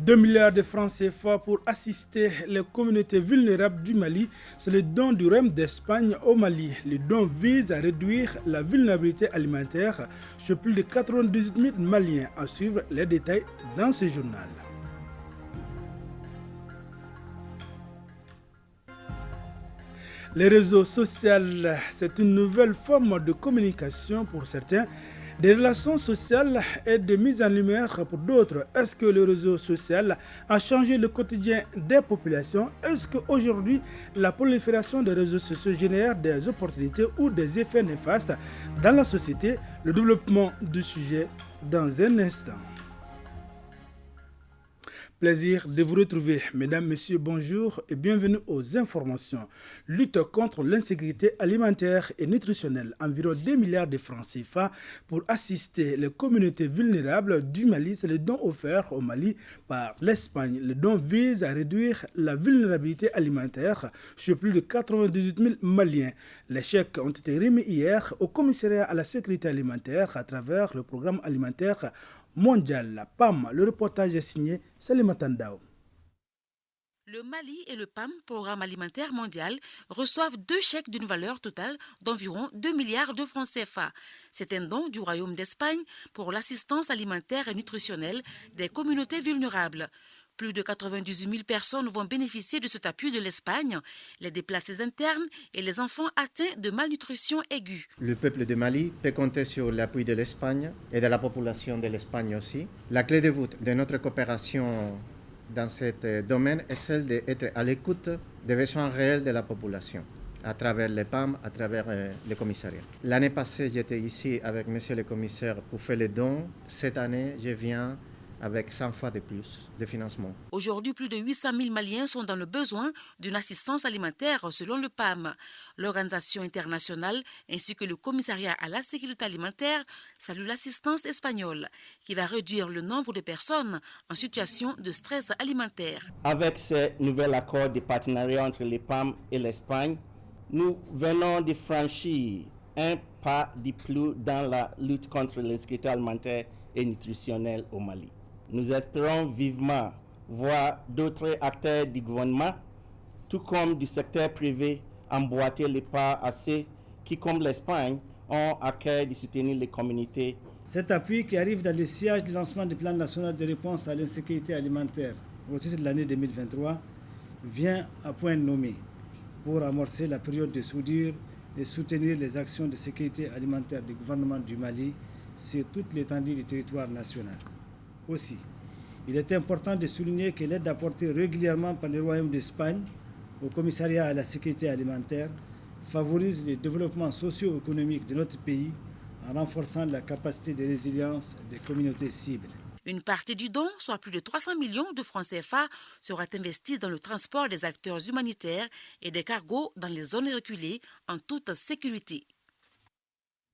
2 milliards de francs CFA pour assister les communautés vulnérables du Mali. C'est le don du Royaume d'Espagne au Mali. Le don vise à réduire la vulnérabilité alimentaire chez plus de 98 000 Maliens. À suivre les détails dans ce journal. Les réseaux sociaux, c'est une nouvelle forme de communication pour certains, des relations sociales et de mise en lumière pour d'autres. Est-ce que le réseau social a changé le quotidien des populations? Est-ce qu'aujourd'hui, la prolifération des réseaux sociaux génère des opportunités ou des effets néfastes dans la société? Le développement du sujet dans un instant. Plaisir de vous retrouver, mesdames, messieurs, bonjour et bienvenue aux informations. Lutte contre l'insécurité alimentaire et nutritionnelle. Environ 2 milliards de francs CFA pour assister les communautés vulnérables du Mali. C'est le don offert au Mali par l'Espagne. Le don vise à réduire la vulnérabilité alimentaire chez plus de 98 000 Maliens. Les chèques ont été remis hier au commissariat à la sécurité alimentaire à travers le programme alimentaire mondial, la PAM. Le reportage est signé Salima Tandao. Le Mali et le PAM, Programme alimentaire mondial, reçoivent 2 chèques d'une valeur totale d'environ 2 milliards de francs CFA. C'est un don du Royaume d'Espagne pour l'assistance alimentaire et nutritionnelle des communautés vulnérables. Plus de 98 000 personnes vont bénéficier de cet appui de l'Espagne, les déplacés internes et les enfants atteints de malnutrition aiguë. Le peuple de Mali peut compter sur l'appui de l'Espagne et de la population de l'Espagne aussi. La clé de voûte de notre coopération dans ce domaine est celle d'être à l'écoute des besoins réels de la population à travers les PAM, à travers le commissariat. L'année passée, j'étais ici avec monsieur le commissaire pour faire les dons. Cette année, je viens avec 100 fois de plus de financement. Aujourd'hui, plus de 800 000 Maliens sont dans le besoin d'une assistance alimentaire selon le PAM. L'organisation internationale ainsi que le commissariat à la sécurité alimentaire saluent l'assistance espagnole qui va réduire le nombre de personnes en situation de stress alimentaire. Avec ce nouvel accord de partenariat entre le PAM et l'Espagne, nous venons de franchir un pas de plus dans la lutte contre l'insécurité alimentaire et nutritionnelle au Mali. Nous espérons vivement voir d'autres acteurs du gouvernement, tout comme du secteur privé, emboîter les pas à ceux qui, comme l'Espagne, ont à cœur de soutenir les communautés. Cet appui qui arrive dans le sillage du lancement du plan national de réponse à l'insécurité alimentaire au titre de l'année 2023 vient à point nommé pour amorcer la période de soudure et soutenir les actions de sécurité alimentaire du gouvernement du Mali sur toute l'étendue du territoire national. Aussi, il est important de souligner que l'aide apportée régulièrement par le Royaume d'Espagne au commissariat à la sécurité alimentaire favorise le développement socio-économique de notre pays en renforçant la capacité de résilience des communautés cibles. Une partie du don, soit plus de 300 millions de francs CFA, sera investie dans le transport des acteurs humanitaires et des cargos dans les zones reculées en toute sécurité.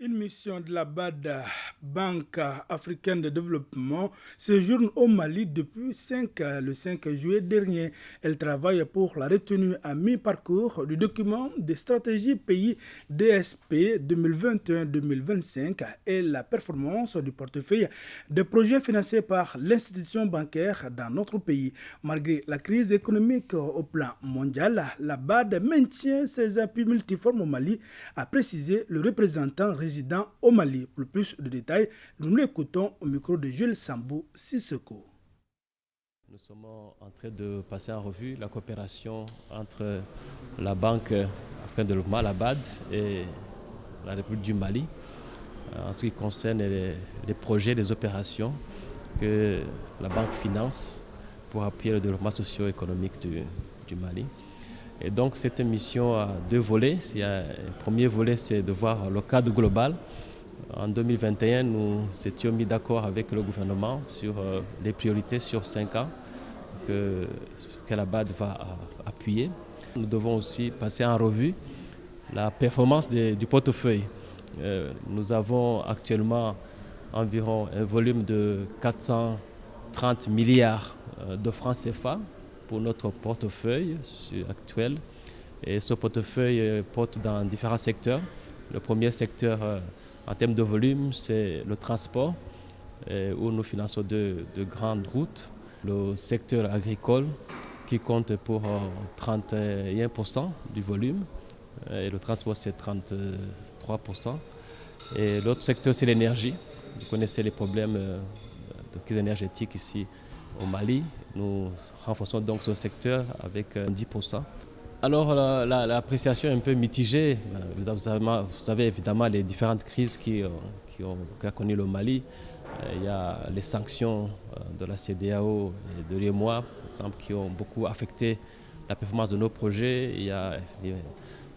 Une mission de la BAD, Banque africaine de développement, séjourne au Mali depuis le 5 juillet dernier. Elle travaille pour la retenue à mi-parcours du document de stratégie pays DSP 2021-2025 et la performance du portefeuille des projets financés par l'institution bancaire dans notre pays. Malgré la crise économique au plan mondial, la BAD maintient ses appuis multiformes au Mali, a précisé le représentant résident au Mali. Pour plus de détails, nous l'écoutons au micro de Jules Sambou Sissoko. Nous sommes en train de passer en revue la coopération entre la Banque africaine de développement, la BAD, et la République du Mali en ce qui concerne les projets, les opérations que la Banque finance pour appuyer le développement socio-économique du Mali. Et donc cette mission a 2 volets. Un premier volet, c'est de voir le cadre global. En 2021, nous étions mis d'accord avec le gouvernement sur les priorités sur 5 ans que la BAD va appuyer. Nous devons aussi passer en revue la performance du portefeuille. Nous avons actuellement environ un volume de 430 milliards de francs CFA pour notre portefeuille actuel. Et ce portefeuille porte dans différents secteurs. Le premier secteur en termes de volume, c'est le transport, où nous finançons de grandes routes. le secteur agricole qui compte pour 31% du volume et le transport c'est 33%. Et l'autre secteur c'est l'énergie. Vous connaissez les problèmes de crise énergétique ici au Mali. Nous renforçons donc ce secteur avec 10%. Alors l'appréciation est un peu mitigée. Vous savez évidemment les différentes crises qu'a connu le Mali. Il y a les sanctions de la CEDEAO et de l'UEMOA, par exemple, qui ont beaucoup affecté la performance de nos projets. Il y a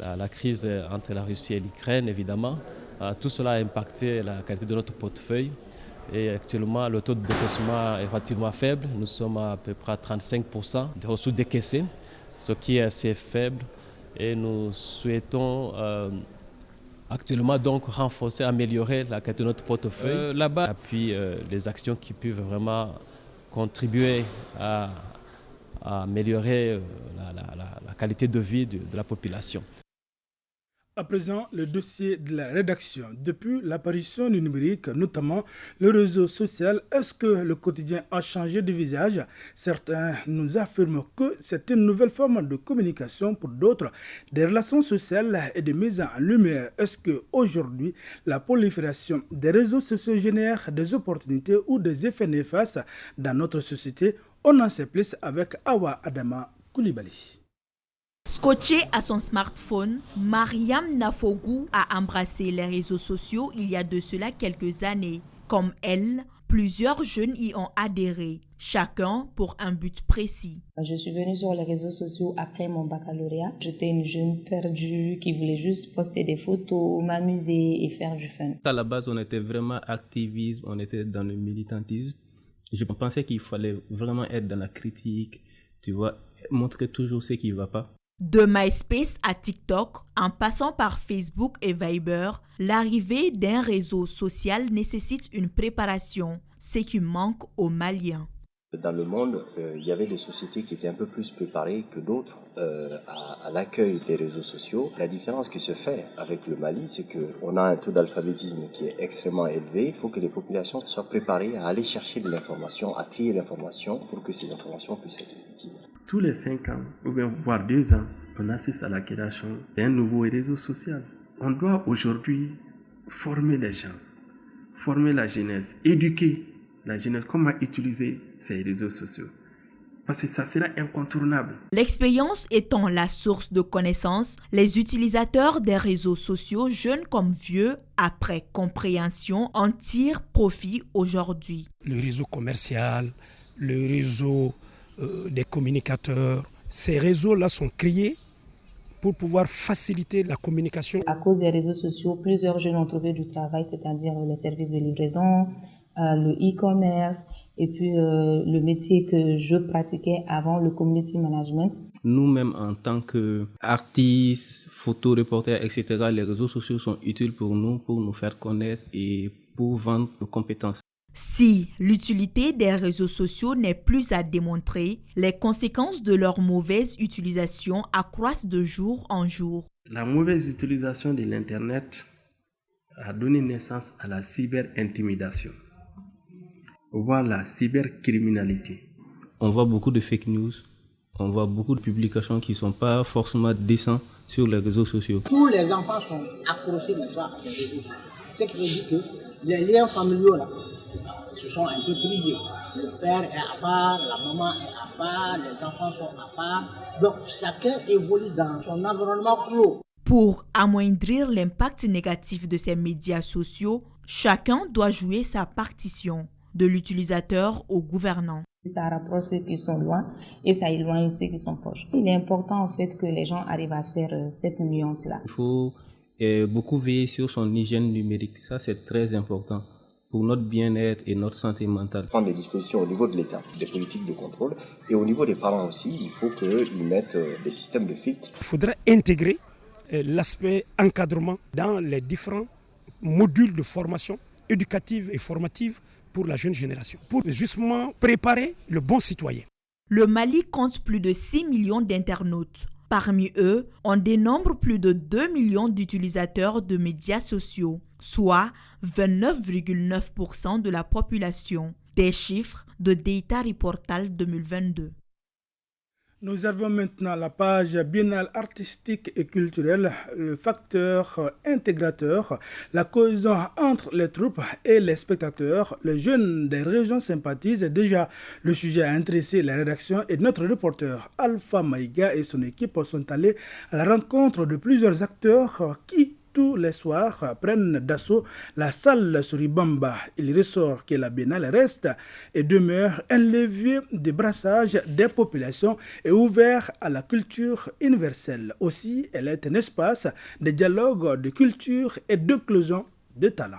la crise entre la Russie et l'Ukraine, évidemment. Tout cela a impacté la qualité de notre portefeuille. Et actuellement, le taux de décaissement est relativement faible. Nous sommes à peu près à 35% de ressources décaissées, ce qui est assez faible. Et nous souhaitons actuellement donc renforcer, améliorer la qualité de notre portefeuille. Là-bas, appuie les actions qui peuvent vraiment contribuer à améliorer la qualité de vie de la population. À présent, le dossier de la rédaction. Depuis l'apparition du numérique, notamment le réseau social, est-ce que le quotidien a changé de visage? Certains nous affirment que c'est une nouvelle forme de communication, pour d'autres, des relations sociales et de mise en lumière. Est-ce qu'aujourd'hui, la prolifération des réseaux sociaux génère des opportunités ou des effets néfastes dans notre société? On en sait plus avec Awa Adama Koulibaly. Scotché à son smartphone, Mariam Nafogou a embrassé les réseaux sociaux il y a de cela quelques années. Comme elle, plusieurs jeunes y ont adhéré, chacun pour un but précis. Je suis venue sur les réseaux sociaux après mon baccalauréat. J'étais une jeune perdue qui voulait juste poster des photos, m'amuser et faire du fun. À la base, on était vraiment activisme, on était dans le militantisme. Je pensais qu'il fallait vraiment être dans la critique, tu vois, montrer toujours ce qui ne va pas. De MySpace à TikTok, en passant par Facebook et Viber, l'arrivée d'un réseau social nécessite une préparation, ce qui manque aux Maliens. Dans le monde, il y avait des sociétés qui étaient un peu plus préparées que d'autres à l'accueil des réseaux sociaux. La différence qui se fait avec le Mali, c'est qu'on a un taux d'alphabétisme qui est extrêmement élevé. Il faut que les populations soient préparées à aller chercher de l'information, à trier l'information pour que ces informations puissent être utiles. Tous les 5 ans, ou bien voire 2 ans, on assiste à la création d'un nouveau réseau social. On doit aujourd'hui former les gens, former la jeunesse, éduquer la jeunesse, comment utiliser ces réseaux sociaux. Parce que ça sera incontournable. L'expérience étant la source de connaissances, les utilisateurs des réseaux sociaux, jeunes comme vieux, après compréhension, en tirent profit aujourd'hui. Le réseau commercial, le réseau des communicateurs, ces réseaux-là sont créés pour pouvoir faciliter la communication. À cause des réseaux sociaux, plusieurs jeunes ont trouvé du travail, c'est-à-dire les services de livraison, le e-commerce et puis le métier que je pratiquais avant, le community management. Nous-mêmes, en tant qu'artistes, photoreporters, etc., les réseaux sociaux sont utiles pour nous faire connaître et pour vendre nos compétences. Si l'utilité des réseaux sociaux n'est plus à démontrer, les conséquences de leur mauvaise utilisation accroissent de jour en jour. La mauvaise utilisation de l'Internet a donné naissance à la cyber-intimidation, voire la cybercriminalité. On voit beaucoup de fake news, on voit beaucoup de publications qui ne sont pas forcément décentes sur les réseaux sociaux. Tous les enfants sont accrochés maintenant à ces réseaux sociaux. Ce qui veut dire que les liens familiaux là, se sont un peu privés. Le père est à part, la maman est à part, les enfants sont à part. Donc chacun évolue dans son environnement clos. Pour amoindrir l'impact négatif de ces médias sociaux, chacun doit jouer sa partition, de l'utilisateur au gouvernant. Ça rapproche ceux qui sont loin et ça éloigne ceux qui sont proches. Il est important en fait que les gens arrivent à faire cette nuance-là. Il faut beaucoup veiller sur son hygiène numérique, ça c'est très important pour notre bien-être et notre santé mentale. Prendre des dispositions au niveau de l'État, des politiques de contrôle, et au niveau des parents aussi, il faut qu'ils mettent des systèmes de filtres. Il faudra intégrer l'aspect encadrement dans les différents modules de formation éducative et formative pour la jeune génération, pour justement préparer le bon citoyen. Le Mali compte plus de 6 millions d'internautes. Parmi eux, on dénombre plus de 2 millions d'utilisateurs de médias sociaux, soit 29,9% de la population. Des chiffres de Data Reportal 2022. Nous avons maintenant la page biennale artistique et culturelle, le facteur intégrateur, la cohésion entre les troupes et les spectateurs. Les jeunes des régions sympathisent déjà. Le sujet a intéressé la rédaction et notre reporter Alpha Maïga et son équipe sont allés à la rencontre de plusieurs acteurs qui, tous les soirs, prennent d'assaut la salle Suribamba. Il ressort que la biennale reste et demeure un levier de brassage des populations et ouvert à la culture universelle. Aussi, elle est un espace de dialogue, de culture et d'éclosion de talents.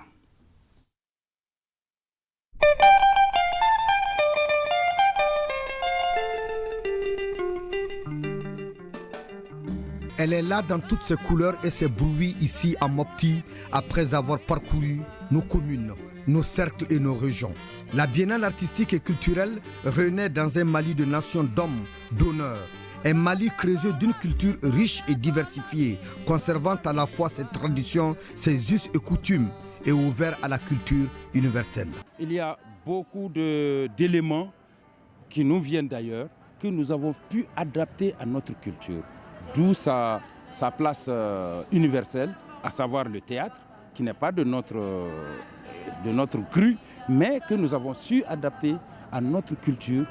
Elle est là dans toutes ses couleurs et ses bruits ici à Mopti, après avoir parcouru nos communes, nos cercles et nos régions. La biennale artistique et culturelle renaît dans un Mali de nations d'hommes, d'honneur. Un Mali creusé d'une culture riche et diversifiée, conservant à la fois ses traditions, ses us et coutumes, et ouvert à la culture universelle. Il y a beaucoup d'éléments qui nous viennent d'ailleurs, que nous avons pu adapter à notre culture. D'où sa place universelle, à savoir le théâtre, qui n'est pas de notre cru, mais que nous avons su adapter à notre culture.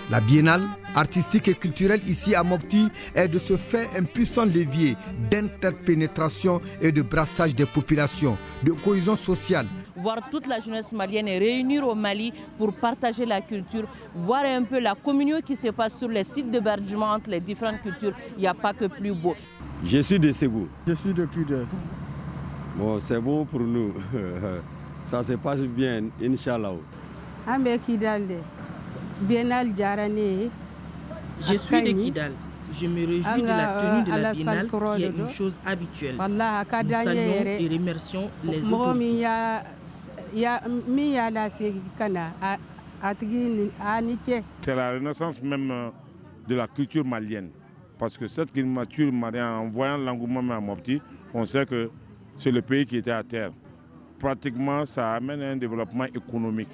La biennale artistique et culturelle ici à Mopti est de ce fait un puissant levier d'interpénétration et de brassage des populations, de cohésion sociale. Voir toute la jeunesse malienne et réunir au Mali pour partager la culture, voir un peu la communion qui se passe sur les sites d'hébergement entre les différentes cultures, il n'y a pas que plus beau. Je suis de Ségou. Je suis de Kudé. Bon, c'est bon pour nous. Ça se passe bien, Inch'Allah. Je suis de Kidal. Je me réjouis de la tenue de la biennale qui est une chose habituelle. Nous saluons et remercions les autorités. C'est la renaissance même de la culture malienne. Parce que cette culture malienne, en voyant l'engouement à Mopti, on sait que c'est le pays qui était à terre. Pratiquement, ça amène un développement économique.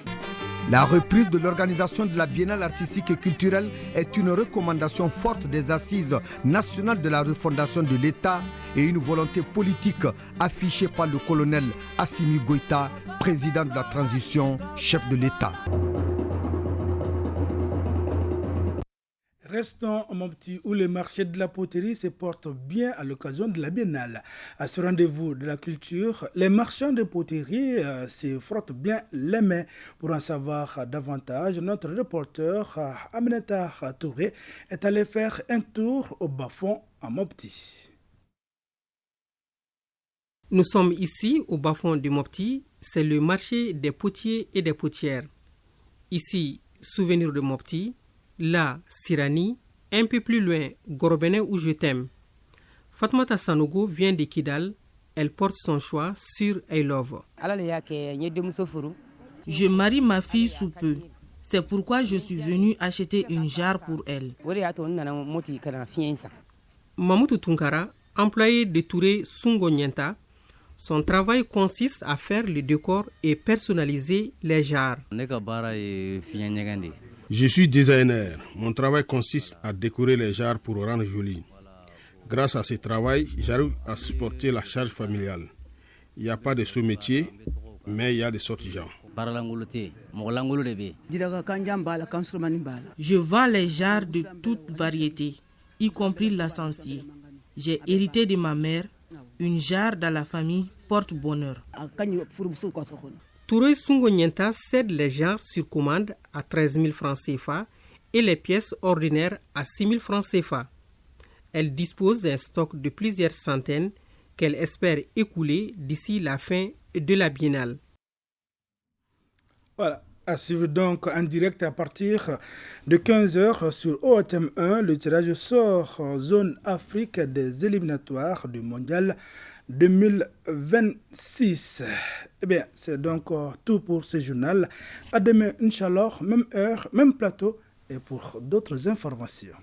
La reprise de l'organisation de la biennale artistique et culturelle est une recommandation forte des assises nationales de la refondation de l'État et une volonté politique affichée par le colonel Assimi Goïta, président de la transition, chef de l'État. Restons à Mopti où les marchés de la poterie se portent bien à l'occasion de la biennale. À ce rendez-vous de la culture, les marchands de poterie se frottent bien les mains. Pour en savoir davantage, notre reporter Aminata Touré est allé faire un tour au bas-fond à Mopti. Nous sommes ici au bas-fond de Mopti, c'est le marché des potiers et des potières. Ici, souvenir de Mopti. Là, Sirani, un peu plus loin, Gorbenet où je t'aime. Fatmata Sanogo vient de Kidal. Elle porte son choix sur I Love. Je marie ma fille sous peu. C'est pourquoi je suis venue acheter une jarre pour elle. Mamoutou Tunkara, employé de Touré Sungo Nyenta, son travail consiste à faire le décor et personnaliser les jarres. Je suis designer. Mon travail consiste à décorer les jarres pour rendre joli. Grâce à ce travail, j'arrive à supporter la charge familiale. Il n'y a pas de sous-métier, mais il y a de sorties-gens. Je vends les jarres de toute variété, y compris l'ascensier. J'ai hérité de ma mère. Une jarre dans la famille porte bonheur. Touré Sungo Nyenta cède les jarres sur commande à 13 000 francs CFA et les pièces ordinaires à 6 000 francs CFA. Elle dispose d'un stock de plusieurs centaines qu'elle espère écouler d'ici la fin de la biennale. Voilà. À suivre donc en direct à partir de 15h sur OATM 1. Le tirage sort zone Afrique des éliminatoires du mondial 2026. Eh bien, c'est donc tout pour ce journal. À demain, Inch'Allah, même heure, même plateau et pour d'autres informations.